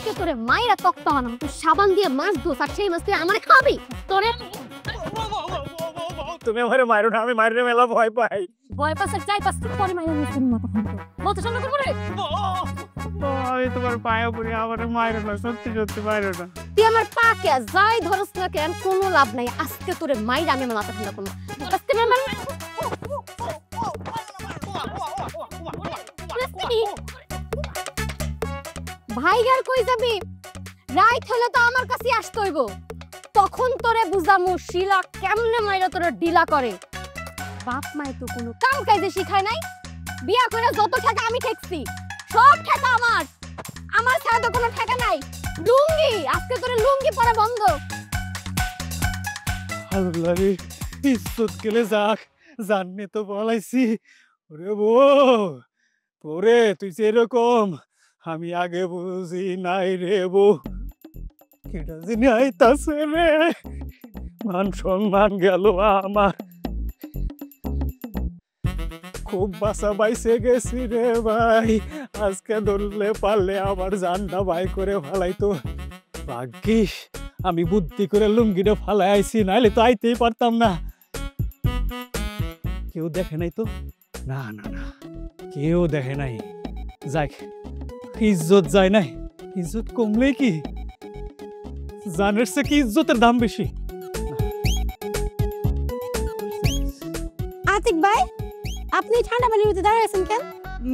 আজকে তোরে মাইরা তক্তা বানাবো, তুই সাবান দিয়ে মাছ ধোস আর সেই মাছ তুই আমারে খাবি। তোরে তুমি আমারে মারো না, আমি মারলে মেলা ভয় পাই। ভয় পাস আর যাই পাস তুই পরে মাইরা নিস না কথা বলতে সামনে করবো রে। আমি তোমার পায়ে পড়ি, আমারে মারো না, সত্যি সত্যি মারো না। তুই আমার পা কে যাই ধরস না কেন কোনো লাভ নাই, আজকে তোরে মাইরা আমি মাথা ঠান্ডা করবো। আজকে আমার ভাইগার কই যাবি? রাইত হলে তো আমার কাছে আসতে হইব, তখন তোরে বুঝামু শিলা কেমনে মাইরা তোরে ডিলা করে। বাপ মাই তো কোনো কাম কাজে শিখায় নাই, বিয়া করে যত টাকা আমি ঠেকছি সব টাকা আমার, আমার ছাড়া তো কোনো টাকা নাই। লুঙ্গি আজকে তোরে লুঙ্গি পরা বন্ধ। আল্লাহ রে, ইজ্জত গেলে যাক, জাননি তো বলাইছি। ওরে বউ, তোরে তুই যে এরকম আমি আগে বুঝি নাই রে বউ। কেটা যিনি আইতাছে রে, মান সম্মান গেল আমার। খুব বাসা বাইসে গেছি রে ভাই, আজকে ধরলে পারলে আমার জানটা ভাই করে ফালাইতো। ভাগ্যিস আমি বুদ্ধি করে লুঙ্গিটা ফালাই আইছি, নাইলে তো আইতেই পারতাম না। কেউ দেখে নাই তো? না না না, কেউ দেখে নাই। যাক, ইজ্জত যায় নাই, ইজ্জত কমলে কি জানের সে কি ইজ্জতের দাম বেশি। আতিক ভাই, আপনি ঠান্ডা পানির মধ্যে দাঁড়িয়ে আছেন কেন?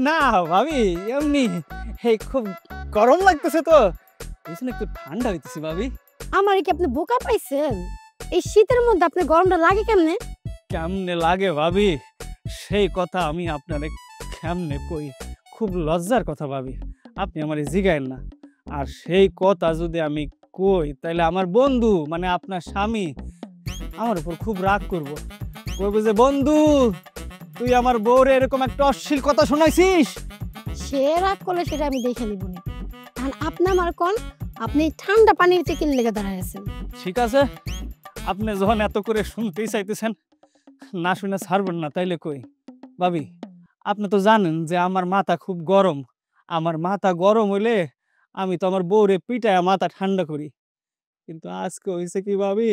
না ভাবি, এমনি এই খুব গরম লাগতেছে তো, এই জন্য একটু ঠান্ডা হইতেছি ভাবি। আমার কি আপনি বোকা পাইছেন? এই শীতের মধ্যে আপনার গরমটা লাগে কেমনে? কেমনে লাগে ভাবি, সেই কথা আমি আপনারে কেমনে কই, খুব লজ্জার কথা ভাবি, আপনি আমারে জিগায়েন না। আর সেই কথা যদি আমি কই তাইলে আমার বন্ধু মানে আপনার স্বামী আমার উপর খুব রাগ করব, বলবো যে বন্ধু তুই আমার বউরে এরকম একটা অশ্লীল কথা শোনাইছিস। সে রাগ করলে সেটা আমি দেখে নিব না। আর আপনি আমার কোন, আপনি ঠান্ডা পানির থেকে লেগে দাঁড়ায় আছেন। ঠিক আছে, আপনি যখন এত করে শুনতেই চাইতেছেন, না শুনে ছাড়বেন না, তাইলে কই ভাবি, আপনি তো জানেন যে আমার মাথা খুব গরম। আমার মাথা গরম হইলে আমি তো আমার বউরে পিটায় মাথা ঠান্ডা করি, কিন্তু আজকে হয়েছে কি ভাবি,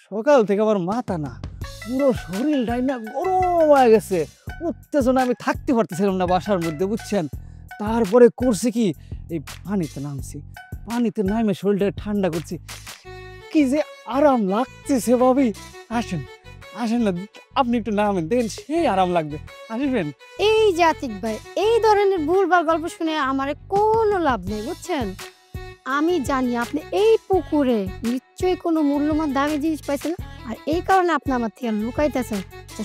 সকাল থেকে আমার মাথা না পুরো শরীরটাই না গরম হয়ে গেছে, উত্তেজনা আমি থাকতে পারতেছিলাম না বাসার মধ্যে, বুঝছেন। তারপরে করছি কি, এই পানিতে নামছি, পানিতে নামে শরীরটা ঠান্ডা করছি, কি যে আরাম লাগতেছে ভাবি। আসেন আসেন না, আপনি একটু নামেন, দেখেন সেই আরাম লাগবে, আসবেন। এই যে আতিক ভাই, এই ধরনের ভুলভাল গল্প শুনে আমার কোনো লাভ নেই, বুঝছেন। আমি জানি আপনি এই পুকুরে নিশ্চয়ই কোনো মূল্যবান দামি জিনিস পাইছেন, আর এই কারণে আপনি আমার থেকে লুকাইতেছেন।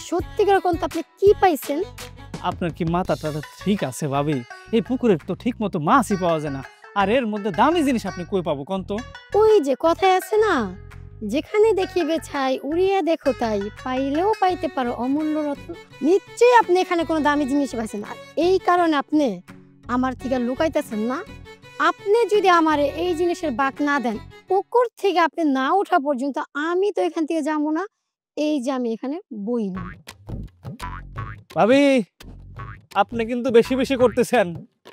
সত্যিকার কোন আপনি কি পাইছেন? আপনার কি মাথাটা ঠিক আছে ভাবি? এই পুকুরে তো ঠিক মতো মাছই পাওয়া যায় না, আর এর মধ্যে দামি জিনিস আপনি কই পাবো কোন তো? ওই যে কথায় আছে না, যেখানে দেখিবে ছাই উড়িয়া দেখো তাই, পাইলেও পাইতে পারো অমূল্য রত্ন। নিশ্চয়ই আপনি এখানে কোনো দামি জিনিস পাইছেন, আর এই কারণে আপনি আমার থেকে লুকাইতেছেন না। আপনি যদি আমার এই জিনিসের বাক না দেন, পুকুর থেকে আপনি না ওঠা পর্যন্ত আমি তো এখান থেকে যাবো না। এই যে আমি এখানে বই না। ভাবি, আপনি কিন্তু বেশি বেশি করতেছেন,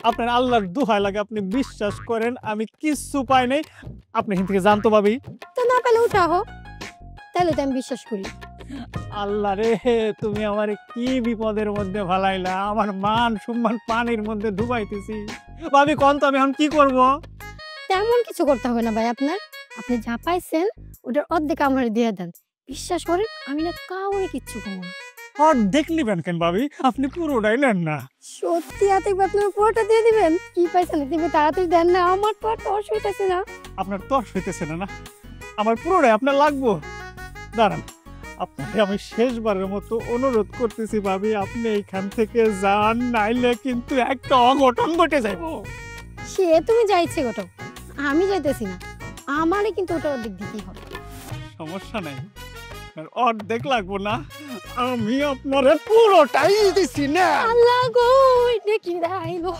আপনার আল্লাহর দোহাই লাগে, আপনি বিশ্বাস করেন আমি কিচ্ছু পাই নাই, আপনি এখান থেকে জানতো ভাবি। তো না পেলে উঠা হোক, তাহলে তো আমি বিশ্বাস করি। আল্লাহ রে, তুমি আমার কি বিপদের মধ্যে ফালাইলা, আমার মান সম্মান পানির মধ্যে ডুবাইতেছি ভাবি, কোন তো আমি এখন কি করব? তেমন কিছু করতে হবে না ভাই, আপনার আপনি যা পাইছেন ওটার অর্ধেক আমার দিয়ে দেন। বিশ্বাস করেন আমি না কাউরে কিচ্ছু করবো না। অর্ধেক নিবেন কেন ভাবি, আপনি পুরোটাই নেন না। সত্যি আতিক ভাই, আপনি পুরোটা দিয়ে দিবেন? কি পাইছেন তুমি তাড়াতাড়ি দেন না, আমার তো আর তর্স হইতেছে না। আপনার তর্স হইতেছে না? না, আমার পুরোটাই আপনার লাগবো। দাঁড়ান, আপনাকে আমি শেষবারের মতো অনুরোধ করতেছি ভাবি, আপনি এইখান থেকে যান, নাইলে কিন্তু একটা অঘটন ঘটে যাইব। সে তুমি যা ইচ্ছে ঘটো, আমি যাইতেছি না, আমারই কিন্তু ওটা অর্ধেক দিতেই হবে। সমস্যা নাই, অর্ধেক লাগবো না, আমি আপনারে পুরোটাই দিছি না। আল্লাহ গো, এটা কি দাইলো।